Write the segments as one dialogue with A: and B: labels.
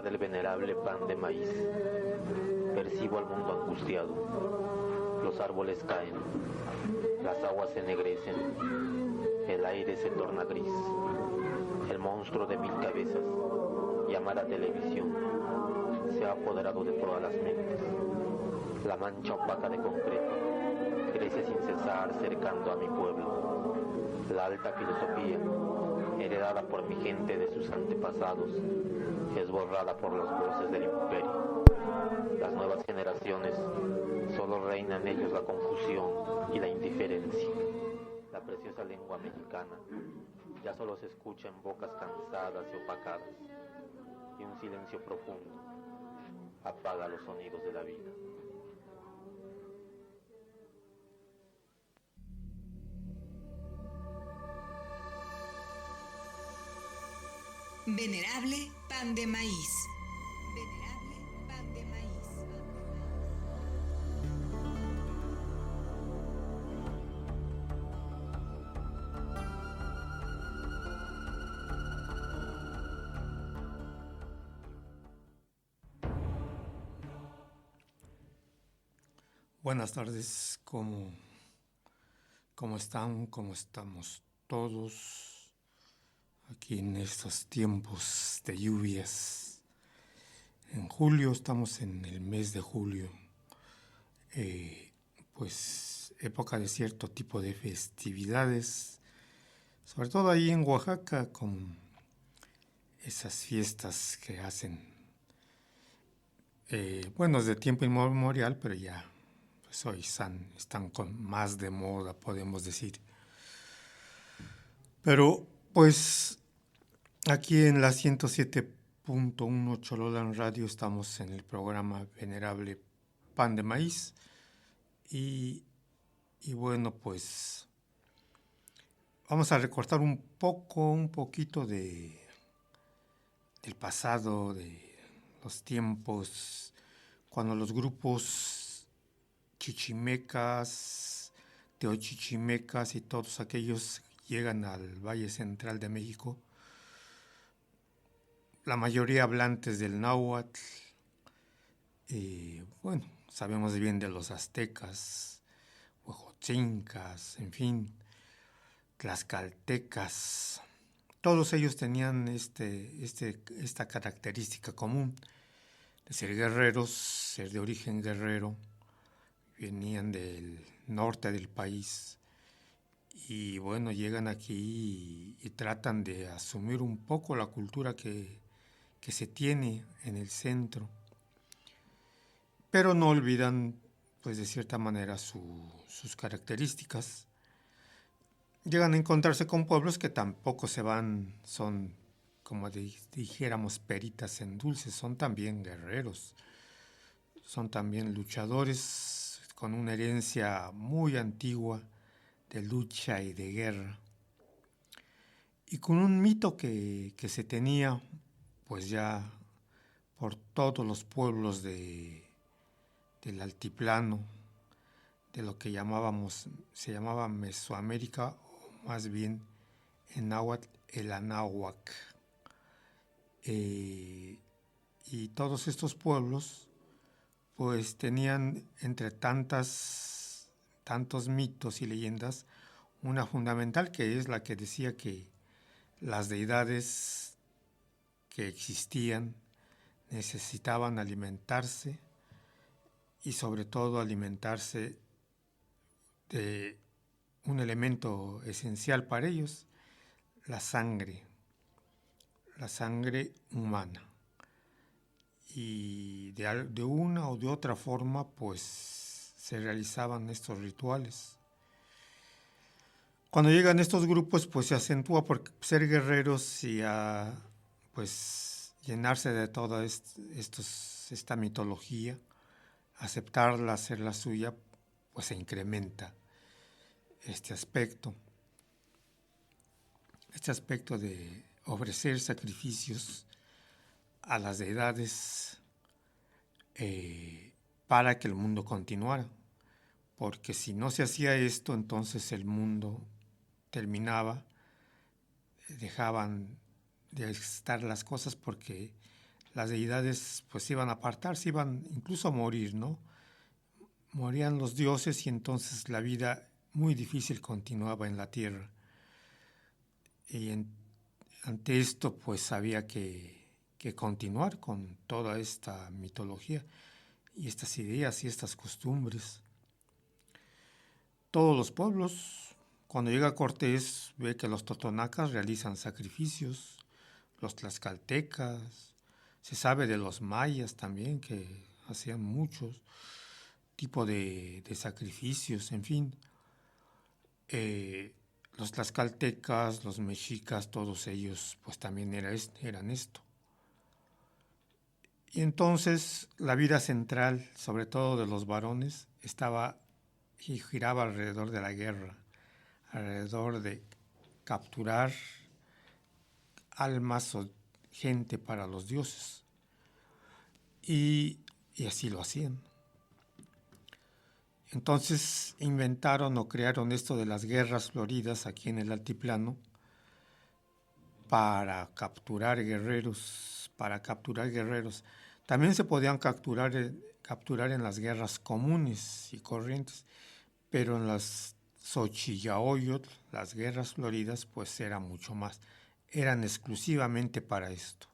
A: pesar del venerable pan de maíz, percibo al mundo angustiado. Los árboles caen, las aguas se ennegrecen, el aire se torna gris. El monstruo de 1000 cabezas, llamada televisión, se ha apoderado de todas las mentes. La mancha opaca de concreto crece sin cesar cercando a mi pueblo. La alta filosofía, heredada por mi gente de sus antepasados, es borrada por las voces del imperio. Las nuevas generaciones solo reina en ellos la confusión y la indiferencia. La preciosa lengua mexicana ya solo se escucha en bocas cansadas y opacadas, y un silencio profundo apaga los sonidos de la vida.
B: Venerable pan de maíz. Venerable pan de maíz.
C: Buenas tardes, ¿cómo están? ¿Cómo estamos todos aquí en estos tiempos de lluvias? En julio, estamos en el mes de julio, pues época de cierto tipo de festividades, sobre todo ahí en Oaxaca, con esas fiestas que hacen, desde tiempo inmemorial, pero ya pues hoy están con más de moda, podemos decir. Pero pues aquí en la 107.1 Chololan Radio estamos en el programa Venerable Pan de Maíz y bueno, pues vamos a recortar un poquito del pasado, de los tiempos cuando los grupos chichimecas, teochichimecas y todos aquellos llegan al Valle Central de México, la mayoría hablantes del náhuatl, sabemos bien de los aztecas, huejotzincas, en fin, tlaxcaltecas. Todos ellos tenían esta característica común de ser guerreros, ser de origen guerrero, venían del norte del país y bueno, llegan aquí y tratan de asumir un poco la cultura que se tiene en el centro, pero no olvidan pues de cierta manera sus características. Llegan a encontrarse con pueblos que tampoco son como dijéramos peritas en dulces, son también guerreros, son también luchadores con una herencia muy antigua de lucha y de guerra, y con un mito que se tenía pues ya por todos los pueblos del altiplano, de lo que se llamaba Mesoamérica, o más bien en náhuatl el Anáhuac. Y todos estos pueblos pues tenían entre tantos mitos y leyendas una fundamental, que es la que decía que las deidades que existían necesitaban alimentarse, y sobre todo alimentarse de un elemento esencial para ellos, la sangre humana. Y de una o de otra forma pues se realizaban estos rituales. Cuando llegan estos grupos pues se acentúa por ser guerreros y pues llenarse de toda esta mitología, aceptarla, hacerla suya, pues se incrementa este aspecto de ofrecer sacrificios a las deidades para que el mundo continuara, porque si no se hacía esto, entonces el mundo terminaba, dejaban de estar las cosas, porque las deidades pues iban a apartarse, iban incluso a morir, ¿no? Morían los dioses y entonces la vida muy difícil continuaba en la tierra. Y ante esto pues había que continuar con toda esta mitología y estas ideas y estas costumbres. Todos los pueblos, cuando llega Cortés, ve que los totonacas realizan sacrificios, los tlaxcaltecas, se sabe de los mayas también, que hacían muchos tipos de sacrificios, en fin. Los tlaxcaltecas, los mexicas, todos ellos pues también eran esto. Y entonces la vida central, sobre todo de los varones, estaba y giraba alrededor de la guerra, alrededor de capturar almas o gente para los dioses. Y así lo hacían. Entonces inventaron o crearon esto de las guerras floridas aquí en el altiplano para capturar guerreros, También se podían capturar en las guerras comunes y corrientes, pero en las Xochillahoyotl, las guerras floridas, pues era mucho más. Eran exclusivamente para esto.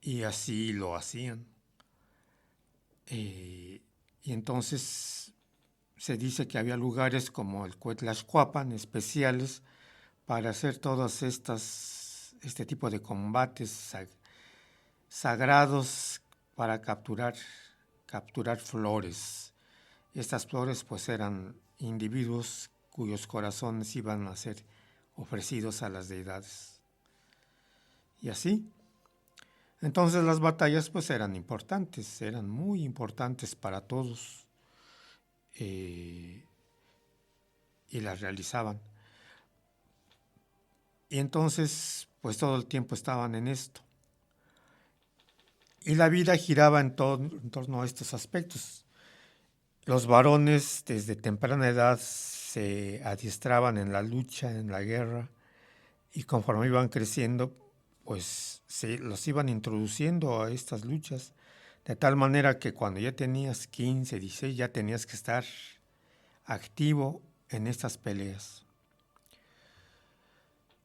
C: Y así lo hacían. Y entonces se dice que había lugares como el Cuetlaxcuapan especiales para hacer todos este tipo de combates sagrados para capturar flores. Estas flores pues eran individuos cuyos corazones iban a ser ofrecidos a las deidades. Y así. Entonces las batallas pues eran importantes, eran muy importantes para todos y las realizaban. Y entonces pues todo el tiempo estaban en esto. Y la vida giraba en torno a estos aspectos. Los varones desde temprana edad se adiestraban en la lucha, en la guerra, y conforme iban creciendo, pues los iban introduciendo a estas luchas, de tal manera que cuando ya tenías 15, 16, ya tenías que estar activo en estas peleas.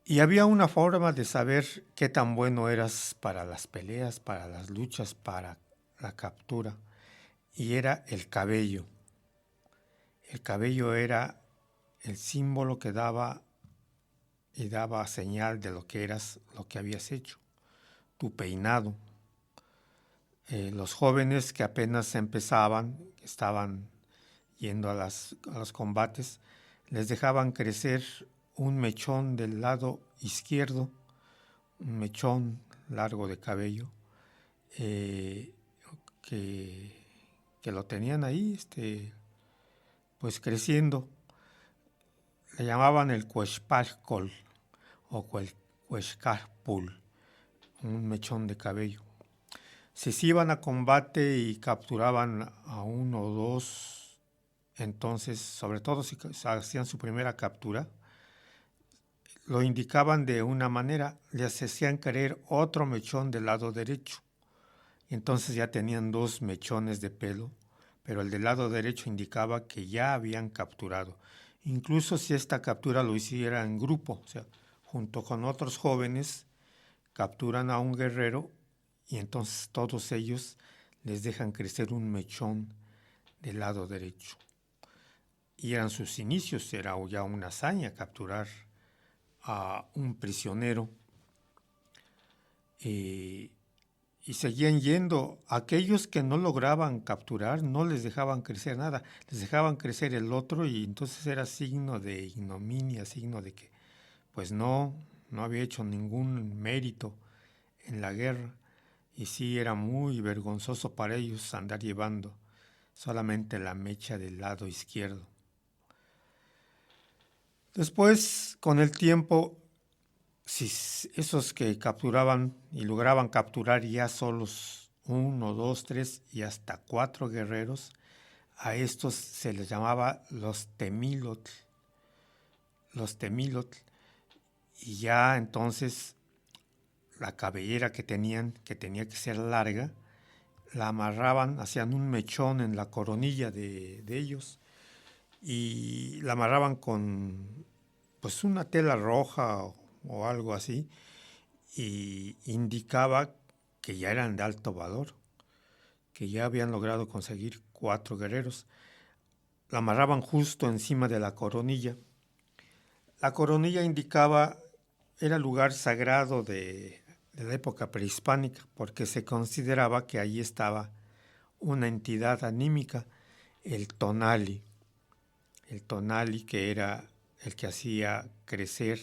C: Y había una forma de saber qué tan bueno eras para las peleas, para las luchas, para la captura, y era el cabello. El cabello era el símbolo que daba señal de lo que eras, lo que habías hecho, tu peinado. Los jóvenes que apenas empezaban, estaban yendo a los combates, les dejaban crecer un mechón del lado izquierdo, un mechón largo de cabello, que lo tenían ahí, pues creciendo. Le llamaban el cuexpalcol o cuexcarpul, un mechón de cabello. Si se iban a combate y capturaban a uno o dos, entonces, sobre todo si hacían su primera captura, lo indicaban de una manera, les hacían caer otro mechón del lado derecho. Entonces ya tenían 2 mechones de pelo, pero el del lado derecho indicaba que ya habían capturado. Incluso si esta captura lo hiciera en grupo, o sea, junto con otros jóvenes, capturan a un guerrero y entonces todos ellos les dejan crecer un mechón del lado derecho. Y eran sus inicios, era ya una hazaña capturar a un prisionero. Y seguían yendo. Aquellos que no lograban capturar no les dejaban crecer nada, les dejaban crecer el otro y entonces era signo de ignominia, signo de que pues no había hecho ningún mérito en la guerra y sí era muy vergonzoso para ellos andar llevando solamente la mecha del lado izquierdo. Después, con el tiempo, si esos que capturaban y lograban capturar ya solos 1, 2, 3 y hasta 4 guerreros, a estos se les llamaba los temilotl. Y ya entonces la cabellera que tenían, que tenía que ser larga, la amarraban, hacían un mechón en la coronilla de ellos y la amarraban con pues una tela roja o algo así, y indicaba que ya eran de alto valor, que ya habían logrado conseguir 4 guerreros. La amarraban justo encima de la coronilla. La coronilla indicaba, era lugar sagrado de la época prehispánica, porque se consideraba que allí estaba una entidad anímica, el tonali. El tonali, que era el que hacía crecer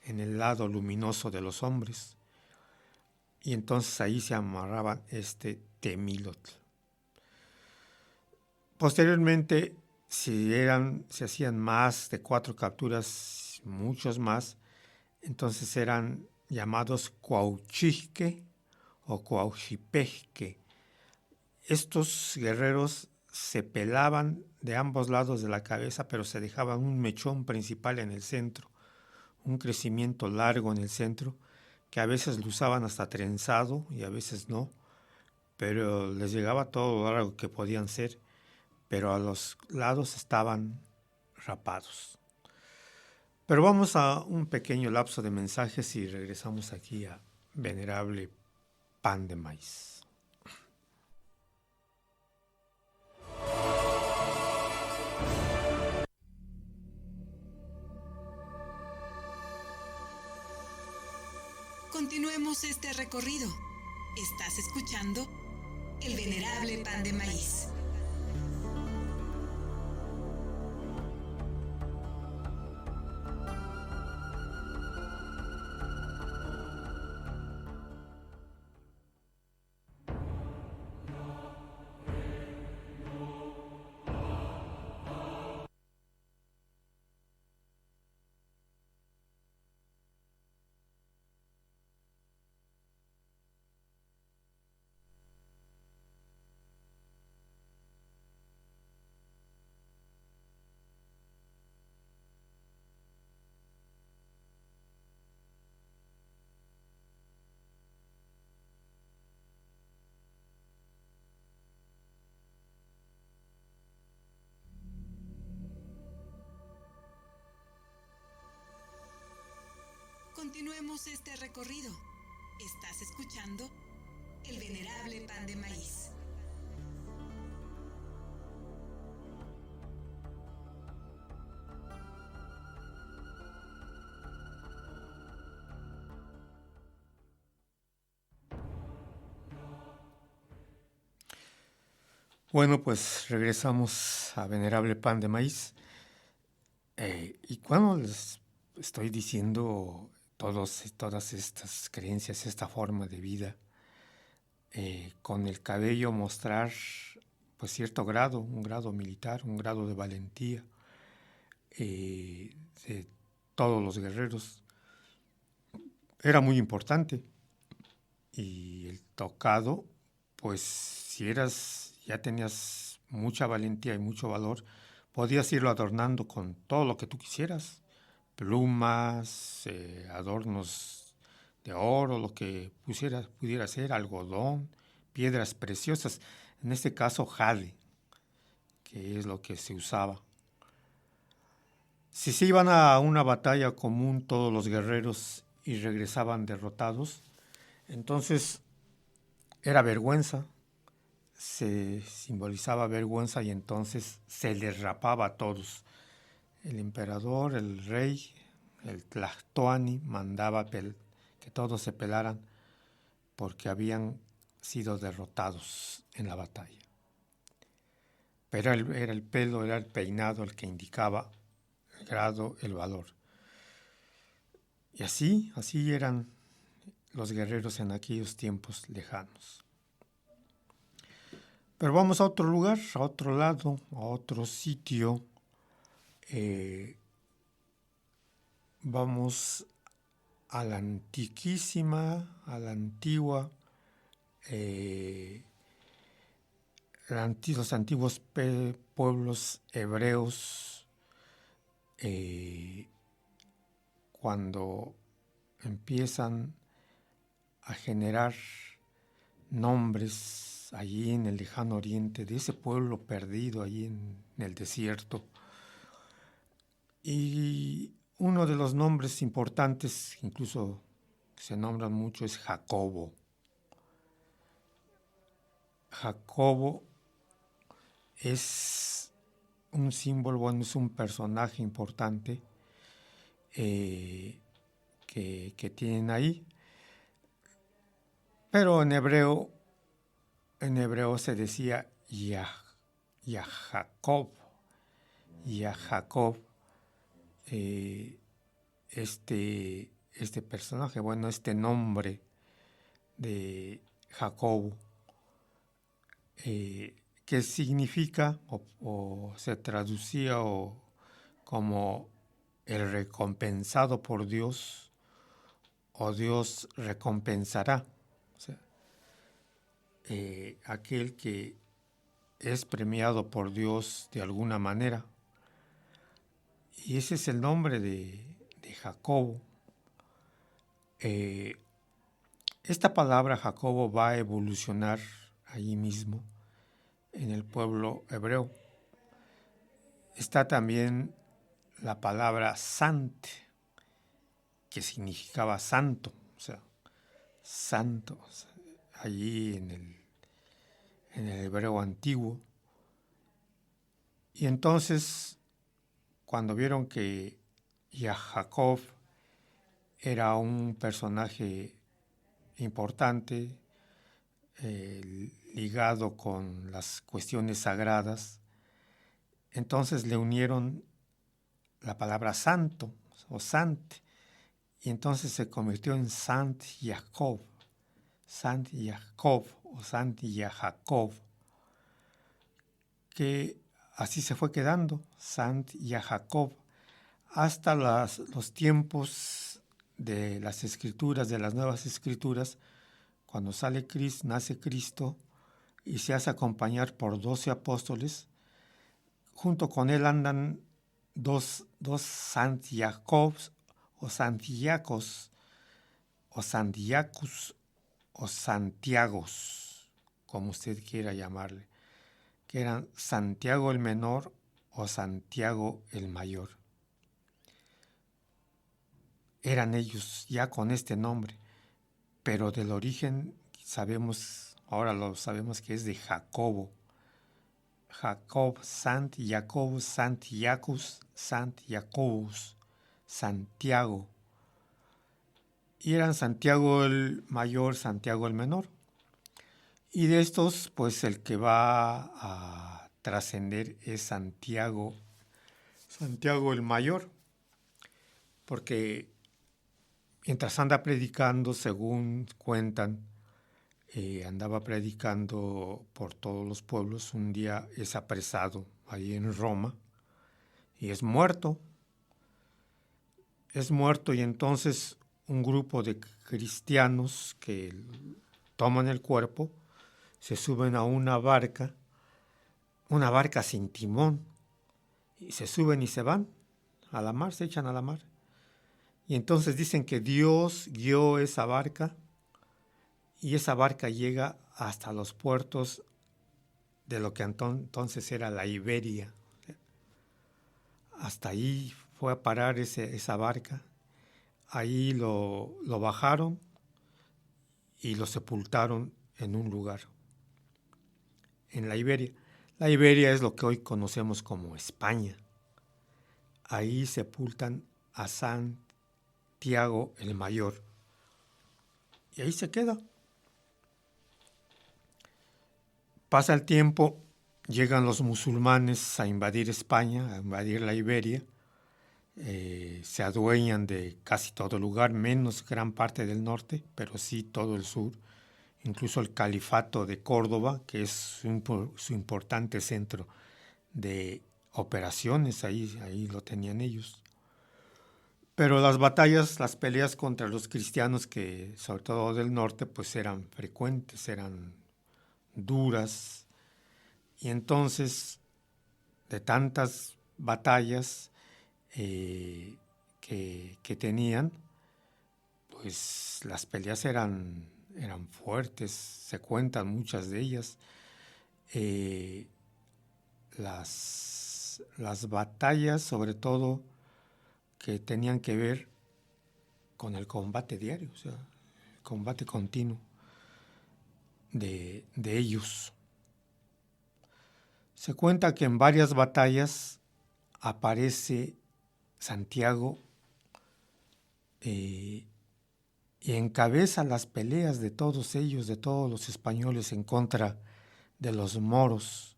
C: en el lado luminoso de los hombres. Y entonces ahí se amarraba este temilotl. Posteriormente, se hacían más de 4 capturas, muchos más, entonces eran llamados cuauchijque o cuauchipejque. Estos guerreros se pelaban de ambos lados de la cabeza, pero se dejaban un mechón principal en el centro, un crecimiento largo en el centro, que a veces lo usaban hasta trenzado y a veces no, pero les llegaba todo lo largo que podían ser, pero a los lados estaban rapados. Pero vamos a un pequeño lapso de mensajes y regresamos aquí a Venerable Pan de Maíz.
B: Continuemos este recorrido. Estás escuchando El Venerable Pan de Maíz. Continuemos este recorrido. Estás escuchando El Venerable Pan de Maíz.
C: Bueno, pues regresamos a Venerable Pan de Maíz. Y cuando les estoy diciendo todas estas creencias, esta forma de vida, con el cabello mostrar pues cierto grado, un grado militar, un grado de valentía de todos los guerreros, era muy importante. Y el tocado, pues si ya tenías mucha valentía y mucho valor, podías irlo adornando con todo lo que tú quisieras, plumas, adornos de oro, lo que pudiera ser, algodón, piedras preciosas, en este caso jade, que es lo que se usaba. Si se iban a una batalla común todos los guerreros y regresaban derrotados, entonces era vergüenza, se simbolizaba vergüenza y entonces se les rapaba a todos. El emperador, el rey, el Tlatoani mandaba que todos se pelaran porque habían sido derrotados en la batalla. Pero era el pelo, era el peinado el que indicaba el grado, el valor. Y así eran los guerreros en aquellos tiempos lejanos. Pero vamos a otro lugar, a otro lado, a otro sitio. Vamos a la antiquísima, a la antigua, los antiguos pueblos hebreos, cuando empiezan a generar nombres allí en el lejano oriente de ese pueblo perdido allí en el desierto. Y uno de los nombres importantes, incluso que se nombran mucho, es Jacobo. Jacobo es un símbolo, bueno, es un personaje importante que tienen ahí. Pero en hebreo se decía Jacob. Jacob, este personaje, bueno, este nombre de Jacobo, que significa o se traducía como el recompensado por Dios o Dios recompensará. O sea, aquel que es premiado por Dios de alguna manera. Y ese es el nombre de Jacobo. Esta palabra Jacobo va a evolucionar allí mismo en el pueblo hebreo. Está también la palabra sant, que significaba santo, o sea, santo, o sea, allí en el hebreo antiguo. Y entonces, cuando vieron que Jacob era un personaje importante, ligado con las cuestiones sagradas, entonces le unieron la palabra santo o sant, y entonces se convirtió en Sant Jacob o Sant Jacob, que así se fue quedando, Sant Jacob, hasta los tiempos de las escrituras, de las nuevas escrituras, cuando nace Cristo y se hace acompañar por 12 apóstoles. Junto con él andan dos Sant Jacobs o Santiagos o Santiacus o Santiagos, como usted quiera llamarle, que eran Santiago el menor o Santiago el mayor. Eran ellos ya con este nombre, pero del origen ahora lo sabemos que es de Jacobo. Jacob, Sant Jacob, Santiacus, Sant Jacobus, Santiago. Y eran Santiago el mayor, Santiago el menor. Y de estos, pues el que va a trascender es Santiago el mayor, porque mientras anda predicando, según cuentan, andaba predicando por todos los pueblos. Un día es apresado ahí en Roma y es muerto. Y entonces un grupo de cristianos que toman el cuerpo, se suben a una barca sin timón, y se suben y se van a la mar, se echan a la mar. Y entonces dicen que Dios guió esa barca, y esa barca llega hasta los puertos de lo que entonces era la Iberia. Hasta ahí fue a parar esa barca. Ahí lo bajaron y lo sepultaron en un lugar, en la Iberia. La Iberia es lo que hoy conocemos como España. Ahí sepultan a Santiago el Mayor. Y ahí se queda. Pasa el tiempo, llegan los musulmanes a invadir España, a invadir la Iberia. Se adueñan de casi todo el lugar, menos gran parte del norte, pero sí todo el sur. Incluso el califato de Córdoba, que es su importante centro de operaciones, ahí lo tenían ellos. Pero las peleas contra los cristianos, que sobre todo del norte, pues eran frecuentes, eran duras. Y entonces, de tantas batallas que tenían, pues las peleas eran eran fuertes, se cuentan muchas de ellas. Las batallas, sobre todo, que tenían que ver con el combate diario, o sea, el combate continuo de ellos. Se cuenta que en varias batallas aparece Santiago y encabeza las peleas de todos ellos, de todos los españoles en contra de los moros,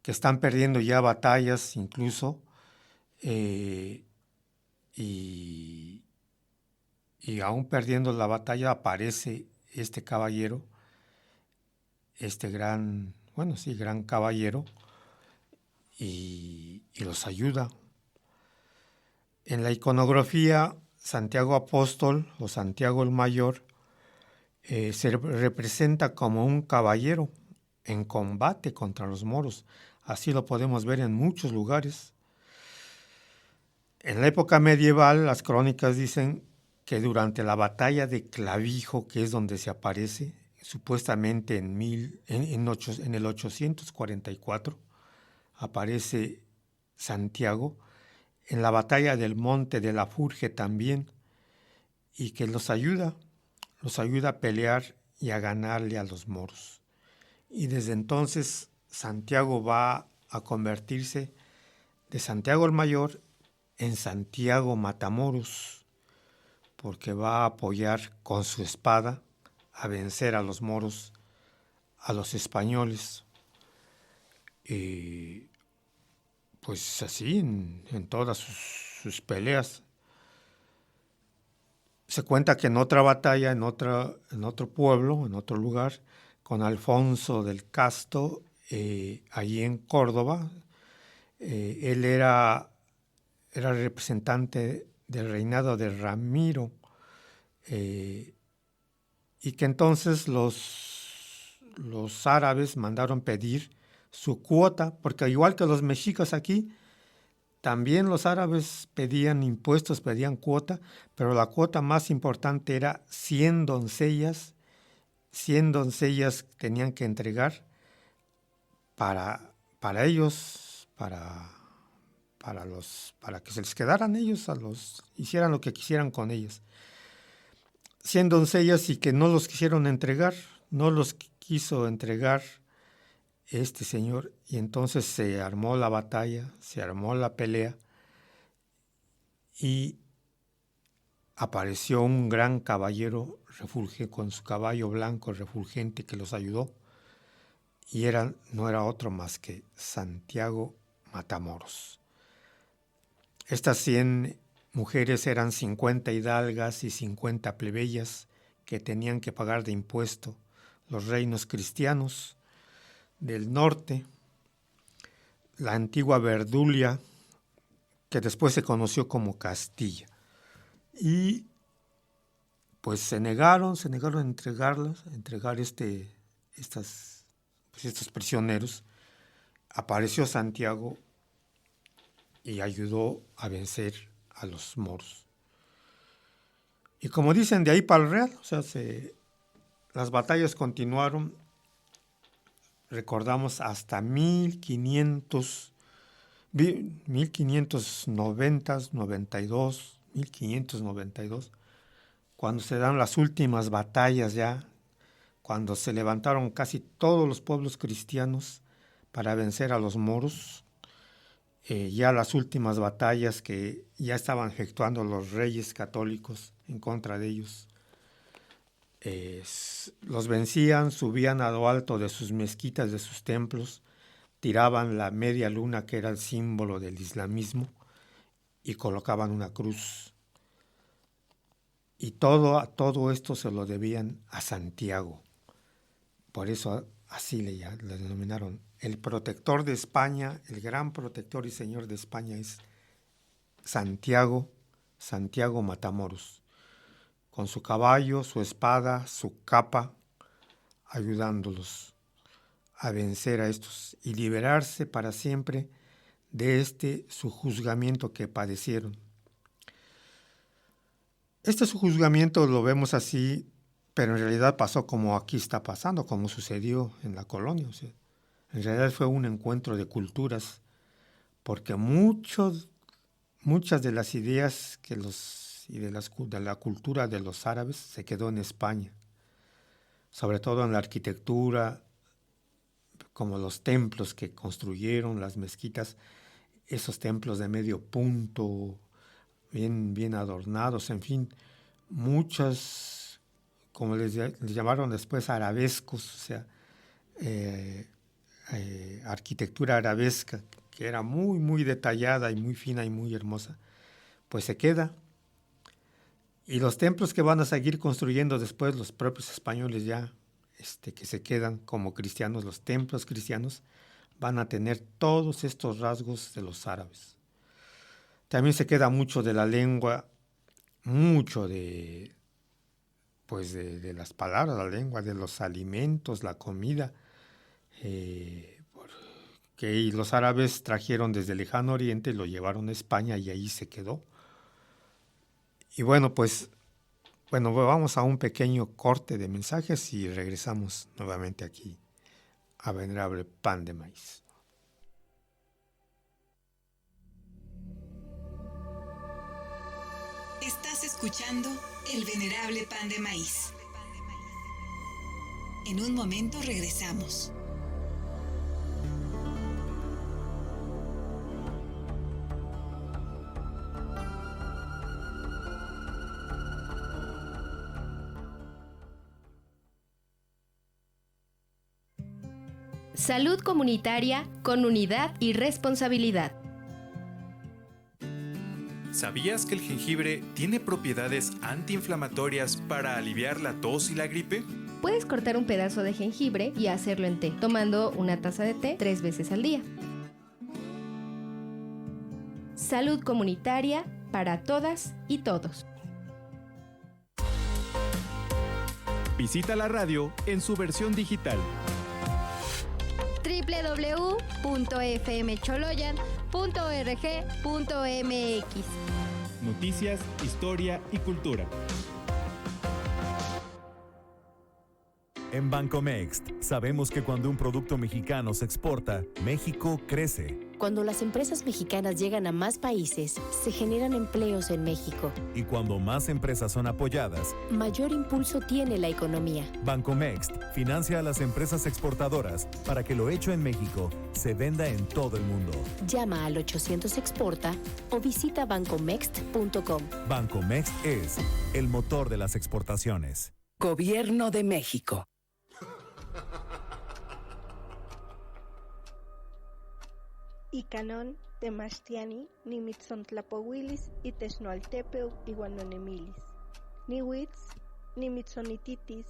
C: que están perdiendo ya batallas incluso, y aún perdiendo la batalla aparece este caballero, gran caballero, y los ayuda. En la iconografía, Santiago Apóstol o Santiago el Mayor se representa como un caballero en combate contra los moros. Así lo podemos ver en muchos lugares. En la época medieval, las crónicas dicen que durante la batalla de Clavijo, que es donde se aparece, supuestamente en el 844, aparece Santiago, en la batalla del Monte de la Furge también, y que los ayuda a pelear y a ganarle a los moros. Y desde entonces Santiago va a convertirse de Santiago el Mayor en Santiago Matamoros, porque va a apoyar con su espada a vencer a los moros, a los españoles. Y pues así en todas sus peleas. Se cuenta que en otra batalla, en otro pueblo, en otro lugar, con Alfonso del Casto, allí en Córdoba, él era representante del reinado de Ramiro, y que entonces los árabes mandaron pedir su cuota, porque igual que los mexicas aquí, también los árabes pedían impuestos, pedían cuota, pero la cuota más importante era 100 doncellas. 100 doncellas tenían que entregar para ellos, para que se les quedaran ellos, hicieran lo que quisieran con ellas. 100 doncellas y que no los quisieron entregar, no los quiso entregar este señor, y entonces se armó la batalla, se armó la pelea, y apareció un gran caballero con su caballo blanco refulgente que los ayudó, y no era otro más que Santiago Matamoros. Estas 100 mujeres eran 50 hidalgas y 50 plebeyas que tenían que pagar de impuesto los reinos cristianos del norte, la antigua Verdulia, que después se conoció como Castilla. Y pues se negaron a entregar estos prisioneros. Apareció Santiago y ayudó a vencer a los moros. Y como dicen, de ahí para el Real, o sea, las batallas continuaron. Recordamos hasta 1590, 1592, cuando se dan las últimas batallas ya, cuando se levantaron casi todos los pueblos cristianos para vencer a los moros. Ya las últimas batallas que ya estaban efectuando los reyes católicos en contra de ellos. Los vencían, subían a lo alto de sus mezquitas, de sus templos, tiraban la media luna, que era el símbolo del islamismo, y colocaban una cruz. Y todo esto se lo debían a Santiago. Por eso así le denominaron el protector de España, el gran protector y señor de España es Santiago Matamoros, con su caballo, su espada, su capa, ayudándolos a vencer a estos y liberarse para siempre de su juzgamiento que padecieron. Este su juzgamiento lo vemos así pero en realidad pasó como aquí está pasando, como sucedió en la colonia. O sea, en realidad fue un encuentro de culturas, porque muchas de las ideas de la cultura de los árabes se quedó en España, sobre todo en la arquitectura, como los templos que construyeron, las mezquitas, esos templos de medio punto, bien adornados, en fin, muchas, como les llamaron después, arabescos, o sea, arquitectura arabesca, que era muy detallada y muy fina y muy hermosa, pues se queda. Y los templos que van a seguir construyendo después los propios españoles ya, que se quedan como cristianos, los templos cristianos, van a tener todos estos rasgos de los árabes. También se queda mucho de la lengua, mucho de las palabras, la lengua, de los alimentos, la comida, que los árabes trajeron desde el lejano oriente, lo llevaron a España y ahí se quedó. Y bueno, vamos a un pequeño corte de mensajes y regresamos nuevamente aquí a Venerable Pan de Maíz.
B: Estás escuchando El Venerable Pan de Maíz. En un momento regresamos.
D: Salud comunitaria con unidad y responsabilidad.
E: ¿Sabías que el jengibre tiene propiedades antiinflamatorias para aliviar la tos y la gripe?
D: Puedes cortar un pedazo de jengibre y hacerlo en té, tomando una taza de té 3 veces al día. Salud comunitaria para todas y todos.
E: Visita la radio en su versión digital.
D: www.fmcholoyan.org.mx.
E: Noticias, historia y cultura.
F: En Bancomext sabemos que cuando un producto mexicano se exporta, México crece.
G: Cuando las empresas mexicanas llegan a más países, se generan empleos en México.
F: Y cuando más empresas son apoyadas,
G: mayor impulso tiene la economía.
F: Bancomext financia a las empresas exportadoras para que lo hecho en México se venda en todo el mundo.
G: Llama al 800 Exporta o visita bancomext.com.
F: Bancomext es el motor de las exportaciones.
H: Gobierno de México.
I: Icanon, Temachtiani, Nimitzontlapohuilis y Texnoaltepeu iguanonemilis. Nihuitz, Nimitzonititis,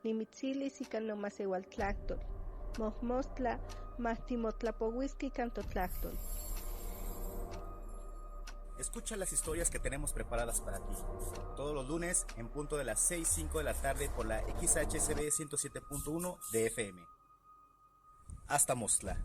I: Nimitzilis y Canomaseualtlactol. Mojmostla, Mahtimotlapohuisqui Cantotlactol.
J: Escucha las historias que tenemos preparadas para ti. Todos los lunes en punto de las 6:05 de la tarde por la XHSB 107.1 de FM. Hasta Mostla.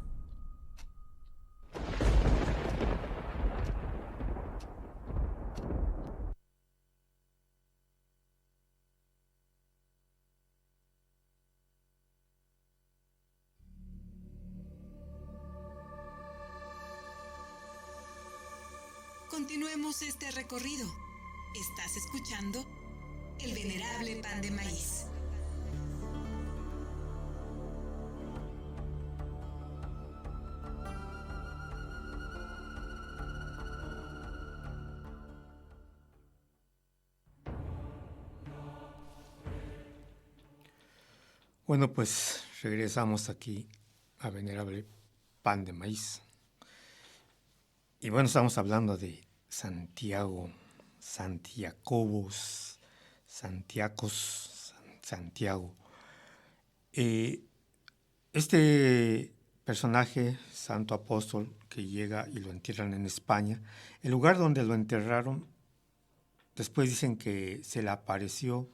B: Continuemos este recorrido. Estás escuchando El Venerable Pan de Maíz.
C: Bueno, pues regresamos aquí a Venerable Pan de Maíz. Y bueno, estamos hablando de Santiago, Santiacobos, Santiacos, Santiago. Este personaje, santo apóstol, que llega y lo entierran en España, el lugar donde lo enterraron, después dicen que se le apareció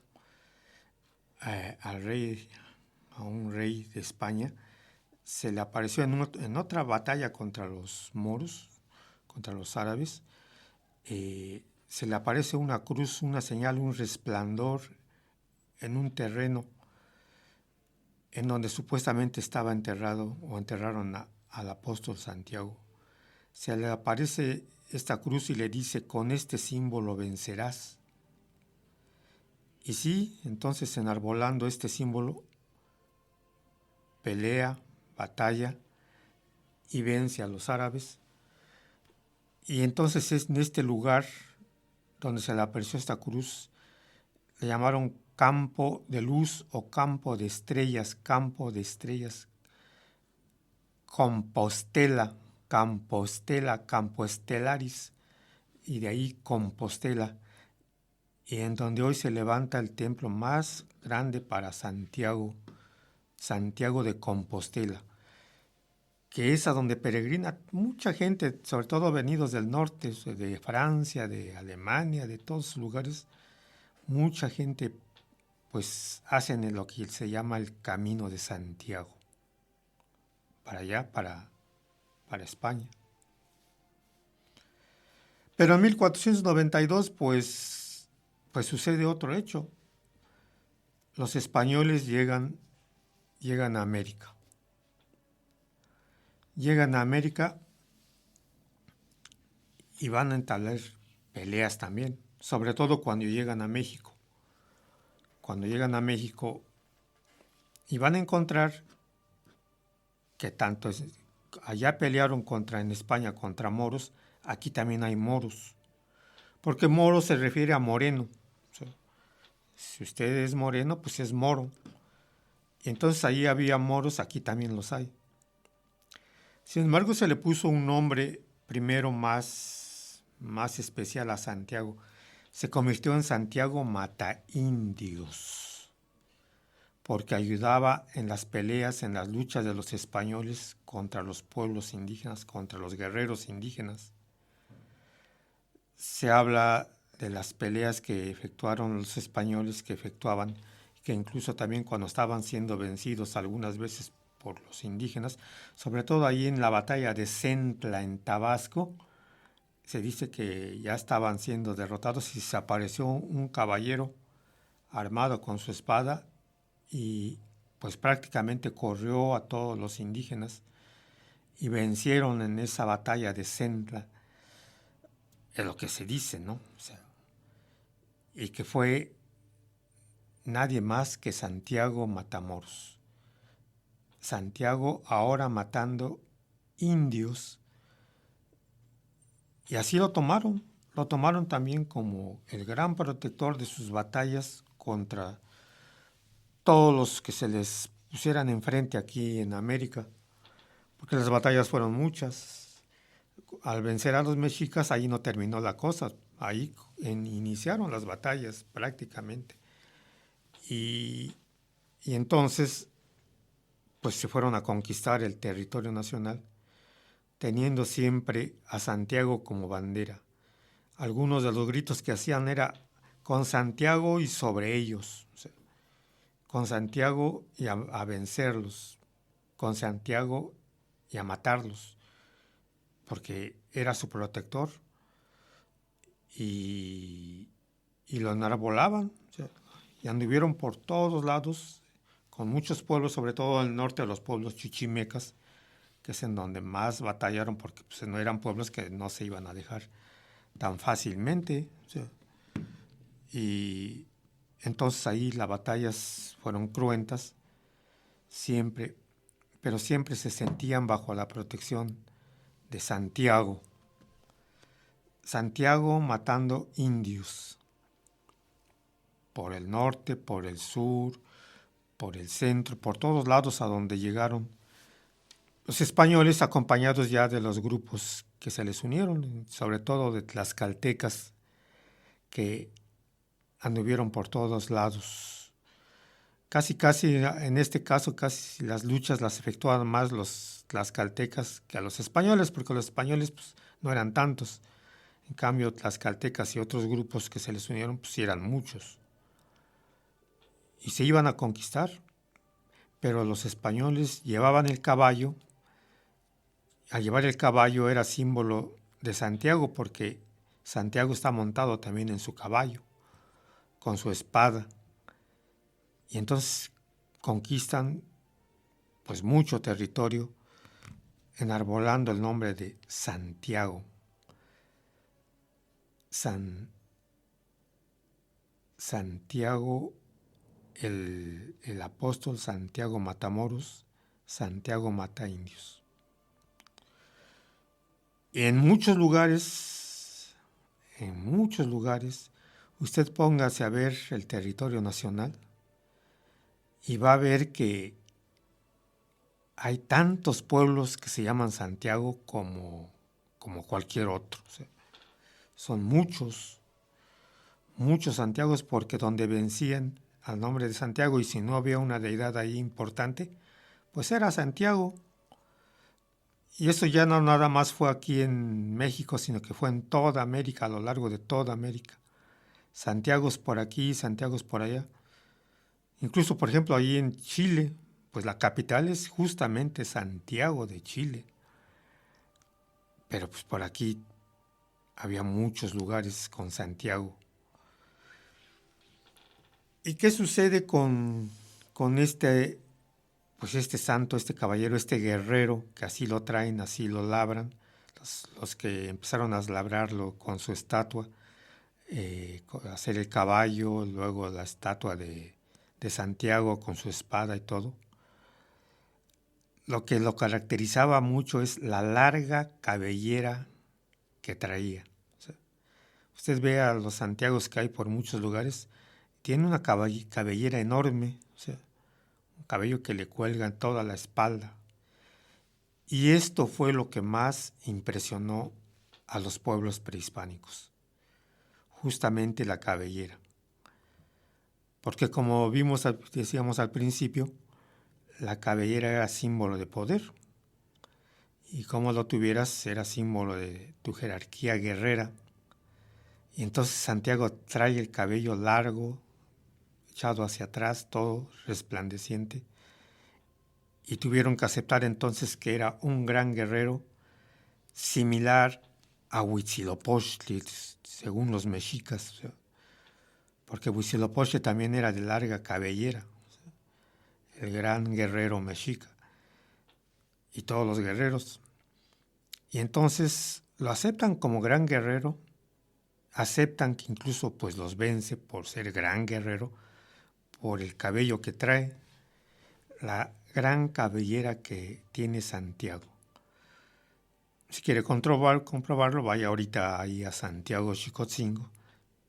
C: al rey, a un rey de España, se le apareció en otra batalla contra los moros, contra los árabes, se le aparece una cruz, una señal, un resplandor en un terreno en donde supuestamente estaba enterrado o enterraron al apóstol Santiago. Se le aparece esta cruz y le dice: con este símbolo vencerás. Y sí, entonces enarbolando este símbolo, pelea, batalla y vence a los árabes. Y entonces es en este lugar donde se le apareció esta cruz, le llamaron campo de luz o campo de estrellas, Compostela, campo estelaris, y de ahí Compostela, y en donde hoy se levanta el templo más grande para Santiago de Compostela, que es a donde peregrina mucha gente, sobre todo venidos del norte, de Francia, de Alemania, de todos los lugares. Mucha gente pues hacen lo que se llama el Camino de Santiago, para allá, para España. Pero en 1492 pues sucede otro hecho. Los españoles llegan a América. Llegan a América y van a entablar peleas también, sobre todo cuando llegan a México. Cuando llegan a México y van a encontrar que tanto allá pelearon en España contra moros, aquí también hay moros, porque moro se refiere a moreno. O sea, si usted es moreno, pues es moro. Y entonces ahí había moros, aquí también los hay. Sin embargo, se le puso un nombre primero más especial a Santiago. Se convirtió en Santiago Mataindios, porque ayudaba en las peleas, en las luchas de los españoles contra los pueblos indígenas, contra los guerreros indígenas. Se habla de las peleas que efectuaron los españoles, que incluso también cuando estaban siendo vencidos algunas veces por los indígenas, sobre todo ahí en la batalla de Centla en Tabasco, se dice que ya estaban siendo derrotados y se apareció un caballero armado con su espada y pues prácticamente corrió a todos los indígenas y vencieron en esa batalla de Centla. Es lo que se dice, ¿no? O sea, y que fue nadie más que Santiago Matamoros. Santiago ahora matando indios. Y así lo tomaron también como el gran protector de sus batallas contra todos los que se les pusieran enfrente aquí en América, porque las batallas fueron muchas. Al vencer a los mexicas, ahí no terminó la cosa, ahí iniciaron las batallas prácticamente. Y entonces, pues se fueron a conquistar el territorio nacional, teniendo siempre a Santiago como bandera. Algunos de los gritos que hacían era con Santiago y sobre ellos, o sea, con Santiago y a vencerlos, con Santiago y a matarlos, porque era su protector y lo enarbolaban, o sea, y anduvieron por todos lados, con muchos pueblos, sobre todo al norte de los pueblos chichimecas, que es en donde más batallaron, porque pues, no eran pueblos que no se iban a dejar tan fácilmente. O sea, y entonces ahí las batallas fueron cruentas, siempre, pero siempre se sentían bajo la protección de Santiago. Santiago matando indios por el norte, por el sur, por el centro, por todos lados a donde llegaron los españoles, acompañados ya de los grupos que se les unieron, sobre todo de tlaxcaltecas, que anduvieron por todos lados. Casi, en este caso, casi las luchas las efectuaban más los tlaxcaltecas que a los españoles, porque los españoles pues, no eran tantos. En cambio, tlaxcaltecas y otros grupos que se les unieron, pues sí eran muchos. Y se iban a conquistar, pero los españoles llevaban el caballo. Al llevar el caballo era símbolo de Santiago, porque Santiago está montado también en su caballo, con su espada. Y entonces conquistan pues mucho territorio, enarbolando el nombre de Santiago. Santiago, el apóstol Santiago Matamoros, Santiago mata indios. En muchos lugares, usted póngase a ver el territorio nacional y va a ver que hay tantos pueblos que se llaman Santiago como cualquier otro. O sea, son muchos Santiagos, porque donde vencían al nombre de Santiago, y si no había una deidad ahí importante, pues era Santiago. Y eso ya no nada más fue aquí en México, sino que fue en toda América, a lo largo de toda América. Santiagos por aquí, Santiagos por allá. Incluso, por ejemplo, ahí en Chile, pues la capital es justamente Santiago de Chile. Pero pues por aquí había muchos lugares con Santiago. ¿Y qué sucede con este santo, este caballero, este guerrero, que así lo traen, así lo labran? Los que empezaron a labrarlo con su estatua, hacer el caballo, luego la estatua de Santiago con su espada y todo. Lo que lo caracterizaba mucho es la larga cabellera que traía. O sea, usted ve a los Santiagos que hay por muchos lugares, tiene una cabellera enorme, o sea, un cabello que le cuelga en toda la espalda. Y esto fue lo que más impresionó a los pueblos prehispánicos, justamente la cabellera. Porque como decíamos al principio, la cabellera era símbolo de poder. Y como lo tuvieras, era símbolo de tu jerarquía guerrera. Y entonces Santiago trae el cabello largo, echado hacia atrás, todo resplandeciente. Y tuvieron que aceptar entonces que era un gran guerrero, similar a Huitzilopochtli, según los mexicas. O sea, porque Huitzilopochtli también era de larga cabellera, el gran guerrero mexica, y todos los guerreros. Y entonces lo aceptan como gran guerrero, aceptan que incluso pues los vence por ser gran guerrero, por el cabello que trae, la gran cabellera que tiene Santiago. Si quiere comprobarlo, vaya ahorita ahí a Santiago Xicotzingo,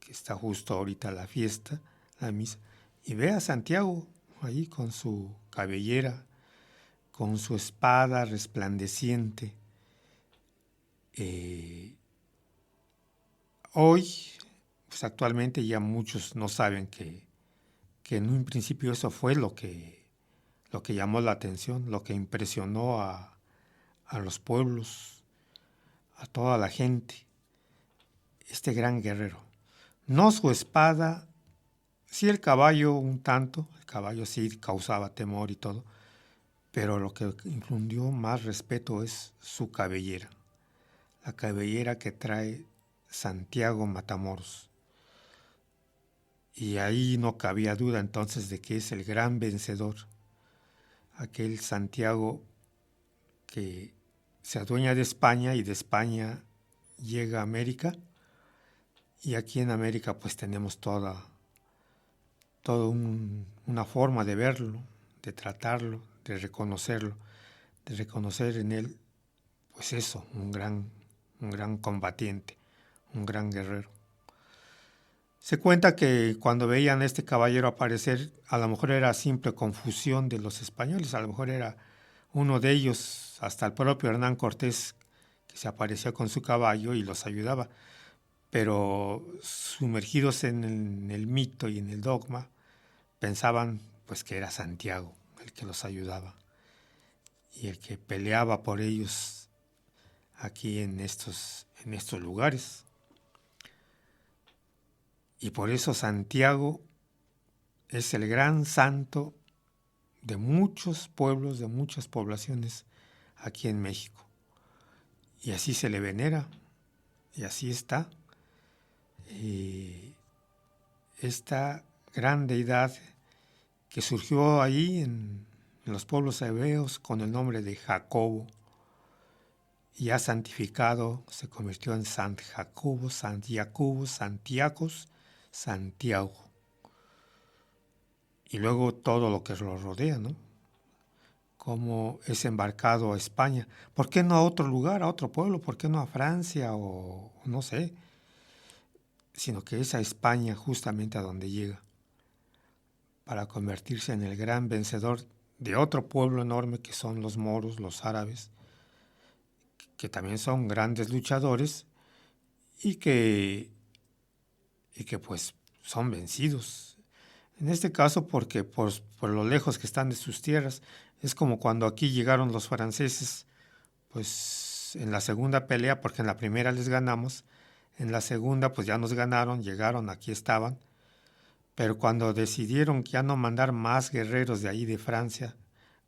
C: que está justo ahorita la fiesta, la misa, y ve a Santiago ahí con su cabellera, con su espada resplandeciente. Hoy, pues actualmente ya muchos no saben que en un principio eso fue lo que llamó la atención, lo que impresionó a los pueblos, a toda la gente, este gran guerrero. No su espada, sí el caballo un tanto, el caballo sí causaba temor y todo, pero lo que infundió más respeto es su cabellera, la cabellera que trae Santiago Matamoros. Y ahí no cabía duda entonces de que es el gran vencedor, aquel Santiago que se adueña de España y de España llega a América, y aquí en América pues tenemos toda una forma de verlo, de tratarlo, de reconocerlo, de reconocer en él pues eso, un gran combatiente, un gran guerrero. Se cuenta que cuando veían a este caballero aparecer, a lo mejor era simple confusión de los españoles, a lo mejor era uno de ellos, hasta el propio Hernán Cortés, que se aparecía con su caballo y los ayudaba. Pero sumergidos en el mito y en el dogma, pensaban pues que era Santiago el que los ayudaba y el que peleaba por ellos aquí en estos lugares. Y por eso Santiago es el gran santo de muchos pueblos, de muchas poblaciones aquí en México. Y así se le venera, y así está. Esta gran deidad que surgió ahí en los pueblos hebreos con el nombre de Jacobo, y ya santificado se convirtió en Sant Jacobo, Sant Jacobo, Santiagos, Santiago. Y luego todo lo que lo rodea, ¿no? Cómo es embarcado a España. ¿Por qué no a otro lugar, a otro pueblo? ¿Por qué no a Francia o no sé? Sino que es a España justamente a donde llega, para convertirse en el gran vencedor de otro pueblo enorme que son los moros, los árabes, que también son grandes luchadores y que pues son vencidos. En este caso porque por lo lejos que están de sus tierras. Es como cuando aquí llegaron los franceses, pues en la segunda pelea, porque en la primera les ganamos, en la segunda pues ya nos ganaron, llegaron, aquí estaban, pero cuando decidieron ya no mandar más guerreros de ahí de Francia,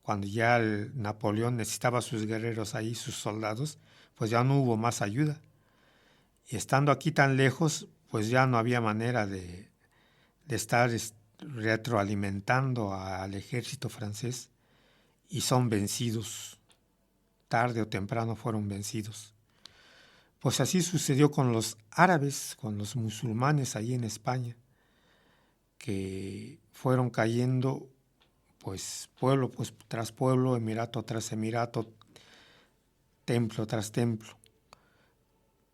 C: cuando ya Napoleón necesitaba sus guerreros ahí, sus soldados, pues ya no hubo más ayuda. Y estando aquí tan lejos, pues ya no había manera de estar retroalimentando al ejército francés, y son vencidos. Tarde o temprano fueron vencidos. Pues así sucedió con los árabes, con los musulmanes ahí en España, que fueron cayendo pues pueblo pues tras pueblo, emirato tras emirato, templo tras templo,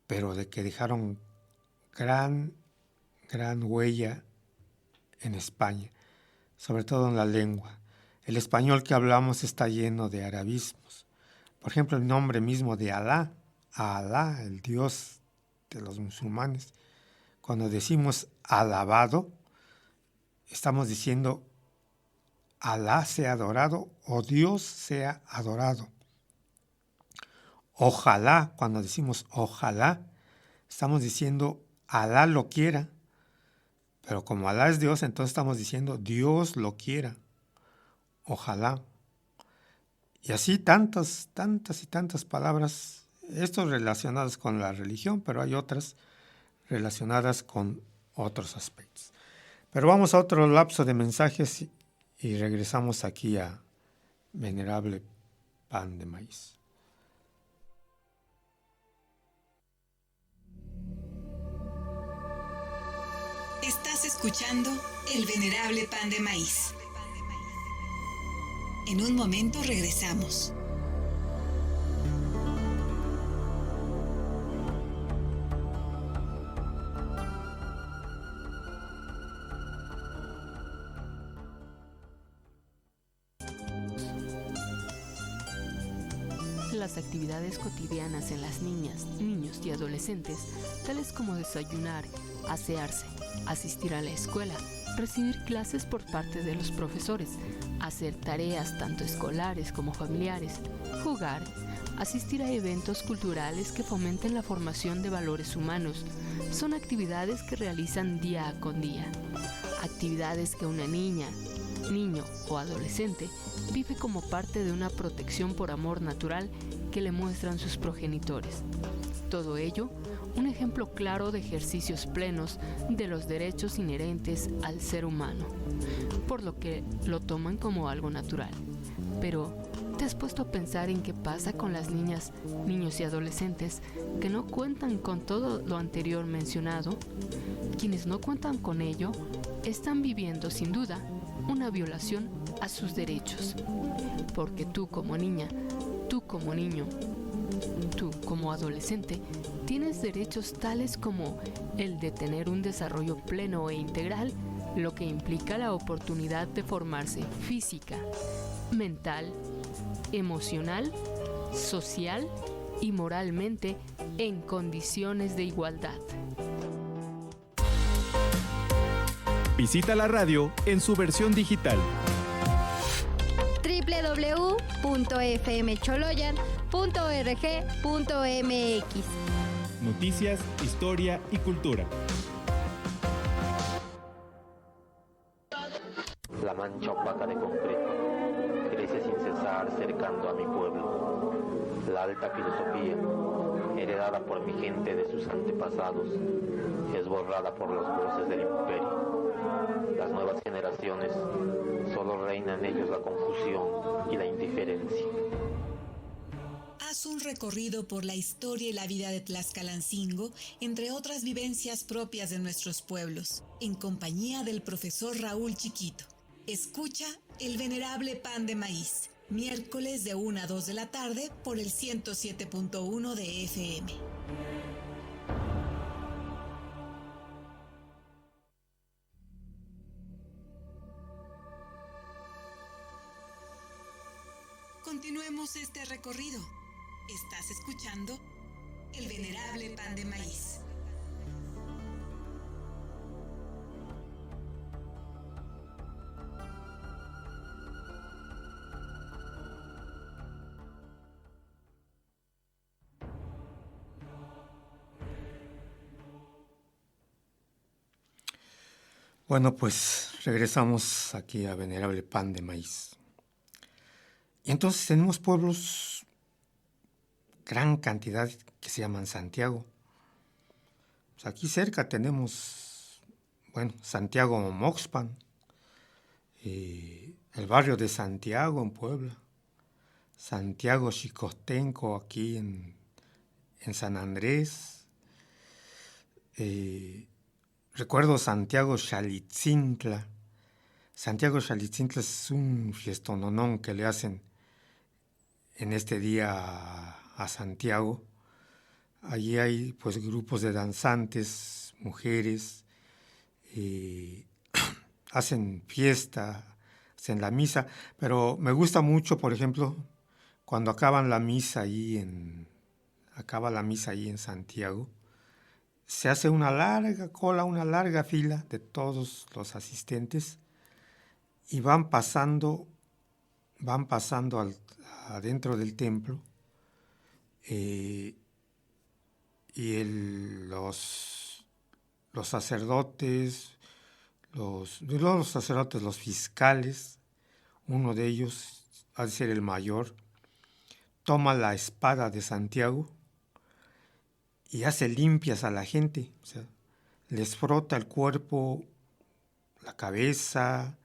C: pero de que dejaron gran huella en España, sobre todo en la lengua. El español que hablamos está lleno de arabismos. Por ejemplo, el nombre mismo de Alá, Alá, el Dios de los musulmanes. Cuando decimos alabado, estamos diciendo Alá sea adorado o Dios sea adorado. Ojalá, cuando decimos ojalá, estamos diciendo Alá lo quiera. Pero como Alá es Dios, entonces estamos diciendo Dios lo quiera. Ojalá. Y así tantas y tantas palabras, estos relacionadas con la religión, pero hay otras relacionadas con otros aspectos. Pero vamos a otro lapso de mensajes y regresamos aquí a Venerable Pan de Maíz.
B: Estás escuchando El Venerable Pan de Maíz. En un momento regresamos.
K: Las actividades cotidianas en las niñas, niños y adolescentes, tales como desayunar, asearse, asistir a la escuela, recibir clases por parte de los profesores, hacer tareas tanto escolares como familiares, jugar, asistir a eventos culturales que fomenten la formación de valores humanos, son actividades que realizan día con día. Actividades que una niña, niño o adolescente vive como parte de una protección por amor natural que le muestran sus progenitores. Todo ello, un ejemplo claro de ejercicios plenos de los derechos inherentes al ser humano, por lo que lo toman como algo natural. Pero, ¿te has puesto a pensar en qué pasa con las niñas, niños y adolescentes que no cuentan con todo lo anterior mencionado? Quienes no cuentan con ello están viviendo sin duda una violación a sus derechos, porque tú como niña, tú como niño, tú como adolescente, tienes derechos tales como el de tener un desarrollo pleno e integral, lo que implica la oportunidad de formarse física, mental, emocional, social y moralmente en condiciones de igualdad.
E: Visita la radio en su versión digital.
D: www.fmcholoyan.org.mx.
E: Noticias, historia y cultura.
A: La mancha opaca de concreto crece sin cesar cercando a mi pueblo. La alta filosofía, heredada por mi gente de sus antepasados, es borrada por las voces del imperio. Las nuevas generaciones solo en ellos la confusión y la indiferencia.
B: Haz un recorrido por la historia y la vida de Tlaxcalancingo, entre otras vivencias propias de nuestros pueblos, en compañía del profesor Raúl Chiquito. Escucha El Venerable Pan de Maíz, miércoles de 1 a 2 de la tarde por el 107.1 de FM. Continuemos este recorrido. Estás escuchando El Venerable Pan de Maíz.
C: Bueno, pues regresamos aquí a Venerable Pan de Maíz. Y entonces tenemos pueblos, gran cantidad, que se llaman Santiago. Pues aquí cerca tenemos, Santiago Moxpan, el barrio de Santiago en Puebla, Santiago Xicostenco aquí en San Andrés, recuerdo Santiago Xalitzintla. Santiago Xalitzintla es un fiestononón que le hacen en este día a Santiago. Allí hay pues grupos de danzantes, mujeres, hacen fiesta, hacen la misa, pero me gusta mucho, por ejemplo, cuando acaba la misa ahí en Santiago, se hace una larga cola, una larga fila de todos los asistentes y van pasando adentro del templo y los sacerdotes, los fiscales, uno de ellos, ha de ser el mayor, toma la espada de Santiago y hace limpias a la gente, o sea, les frota el cuerpo, la cabeza,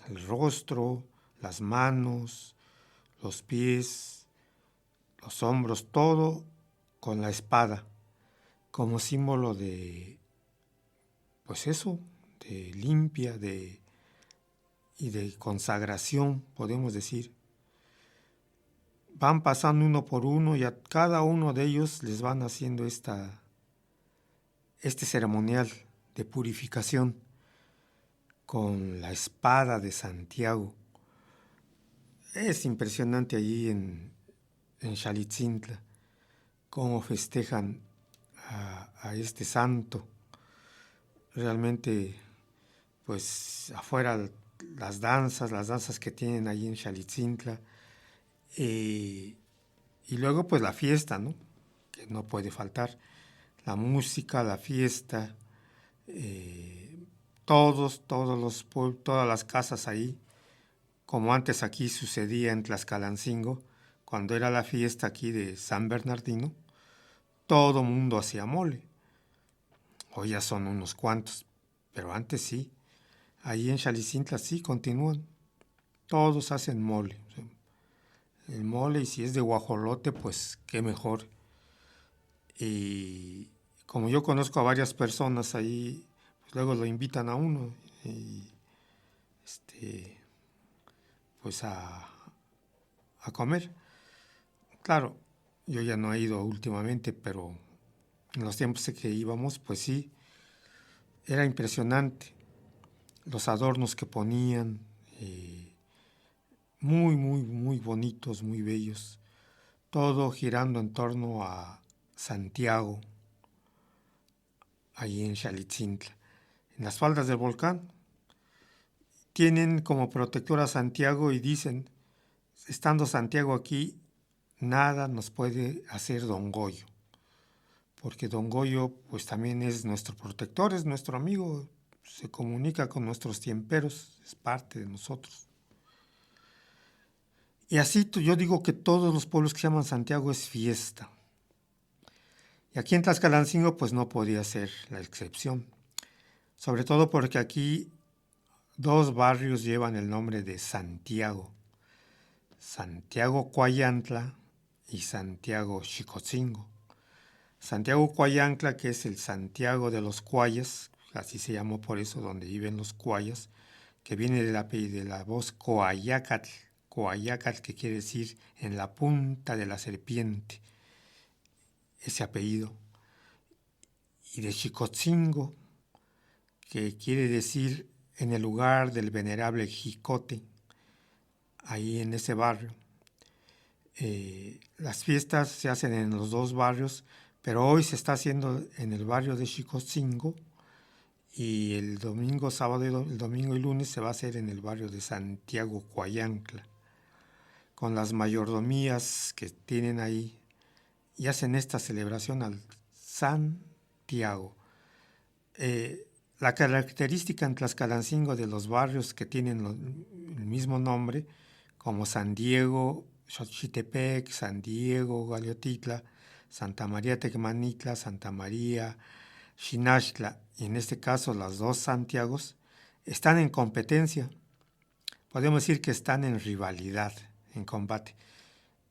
C: el rostro, las manos, los pies, los hombros, todo con la espada, como símbolo de, pues eso, de limpia, y de consagración, podemos decir. Van pasando uno por uno y a cada uno de ellos les van haciendo este ceremonial de purificación con la espada de Santiago. Es impresionante allí en Xalitzintla cómo festejan a este santo. Realmente, pues afuera las danzas que tienen allí en Xalitzintla, y luego pues la fiesta, ¿no? Que no puede faltar. La música, la fiesta, todas las casas ahí, como antes aquí sucedía en Tlaxcalancingo, cuando era la fiesta aquí de San Bernardino, todo mundo hacía mole. Hoy ya son unos cuantos, pero antes sí. Ahí en Xalitzintla sí continúan. Todos hacen mole. El mole, y si es de guajolote, pues qué mejor. Y como yo conozco a varias personas ahí, pues luego lo invitan a uno y pues a comer. Claro, yo ya no he ido últimamente, pero en los tiempos en que íbamos, pues sí, era impresionante los adornos que ponían, muy, muy, muy bonitos, muy bellos, todo girando en torno a Santiago, ahí en Xalitzintla, en las faldas del volcán. Tienen como protector a Santiago y dicen, estando Santiago aquí, nada nos puede hacer Don Goyo, porque Don Goyo pues también es nuestro protector, es nuestro amigo, se comunica con nuestros tiemperos, es parte de nosotros. Y así yo digo que todos los pueblos que se llaman Santiago es fiesta. Y aquí en Tlaxcalancingo pues no podía ser la excepción, sobre todo porque aquí 2 barrios llevan el nombre de Santiago. Santiago Coayantla y Santiago Xicotzingo. Santiago Coayantla, que es el Santiago de los Cuayas, así se llamó por eso, donde viven los Cuayas, que viene de la voz Coayacatl, Coayacatl, que quiere decir en la punta de la serpiente, ese apellido. Y de Xicotzingo, que quiere decir en el lugar del venerable Jicote, ahí en ese barrio. Las fiestas se hacen en los 2 barrios, pero hoy se está haciendo en el barrio de Xicotzingo, y el domingo, el domingo y lunes se va a hacer en el barrio de Santiago Coayantla, con las mayordomías que tienen ahí, y hacen esta celebración al Santiago. La característica en Tlaxcalancingo de los barrios que tienen el mismo nombre, como San Diego, Xochitepec, San Diego, Galeotitla, Santa María Tecmanitla, Santa María Xinachtla, y en este caso las 2 Santiagos, están en competencia. Podemos decir que están en rivalidad, en combate,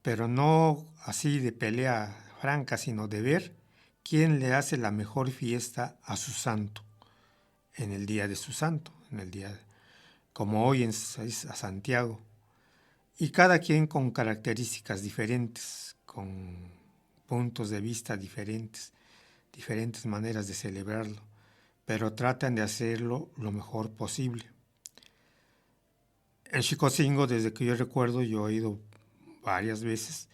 C: pero no así de pelea franca, sino de ver quién le hace la mejor fiesta a su santo en el día de su santo, en el día como hoy es a Santiago. Y cada quien con características diferentes, con puntos de vista diferentes maneras de celebrarlo, pero tratan de hacerlo lo mejor posible. En Xicotzingo, desde que yo recuerdo, yo he ido varias veces,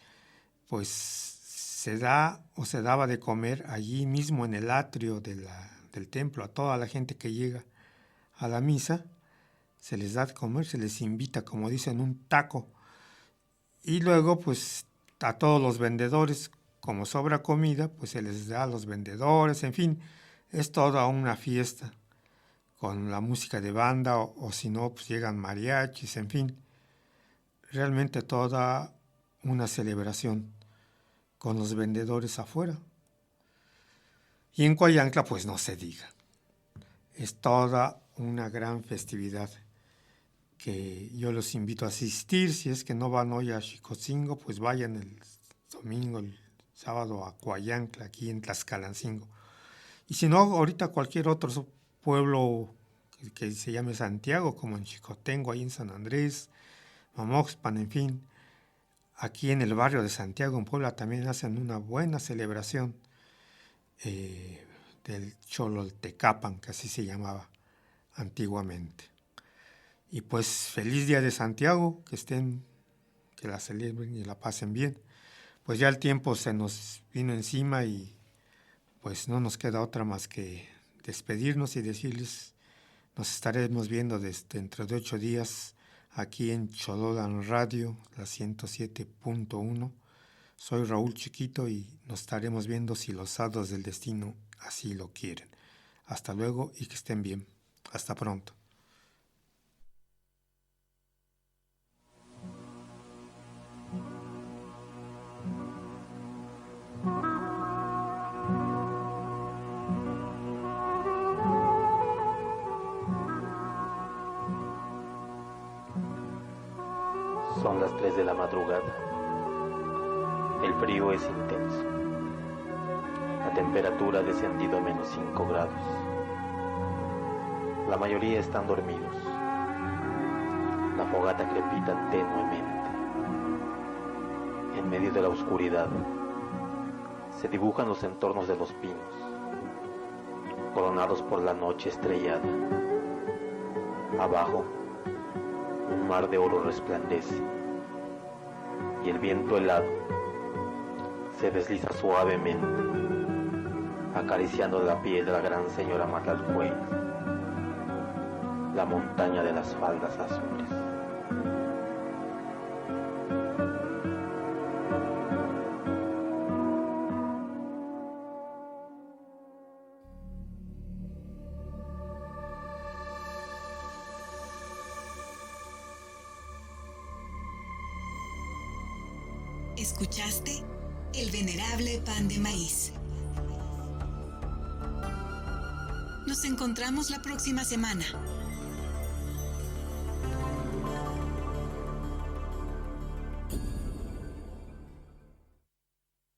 C: pues se daba de comer allí mismo en el atrio del templo a toda la gente que llega a la misa. Se les da de comer, se les invita, como dicen, un taco. Y luego, pues, a todos los vendedores, como sobra comida, pues se les da a los vendedores, en fin, es toda una fiesta, con la música de banda, o si no, pues llegan mariachis, en fin. Realmente toda una celebración, con los vendedores afuera. Y en Coayantla, pues no se diga. Es toda una gran festividad que yo los invito a asistir. Si es que no van hoy a Xicotzingo, pues vayan el domingo, el sábado a Coayantla, aquí en Tlaxcalancingo. Y si no, ahorita cualquier otro pueblo que se llame Santiago, como en Xicotengo, ahí en San Andrés, Mamoxpan, en fin. Aquí en el barrio de Santiago, en Puebla, también hacen una buena celebración del Chololtecapan, que así se llamaba antiguamente. Y pues feliz día de Santiago, que la celebren y la pasen bien. Pues ya el tiempo se nos vino encima y pues no nos queda otra más que despedirnos y decirles, nos estaremos viendo dentro de 8 días aquí en Xololan Radio, la 107.1. Soy Raúl Chiquito y nos estaremos viendo si los hados del destino así lo quieren. Hasta luego y que estén bien. Hasta pronto.
A: Son las 3 de la madrugada. El frío es intenso. La temperatura ha descendido a -5 grados. La mayoría están dormidos. La fogata crepita tenuemente. En medio de la oscuridad se dibujan los entornos de los pinos, coronados por la noche estrellada. Abajo, un mar de oro resplandece, y el viento helado se desliza suavemente, acariciando la piel de la gran señora Matalfuey, la montaña de las faldas azules.
B: ¿Escuchaste? El venerable pan de maíz. Nos encontramos la próxima semana.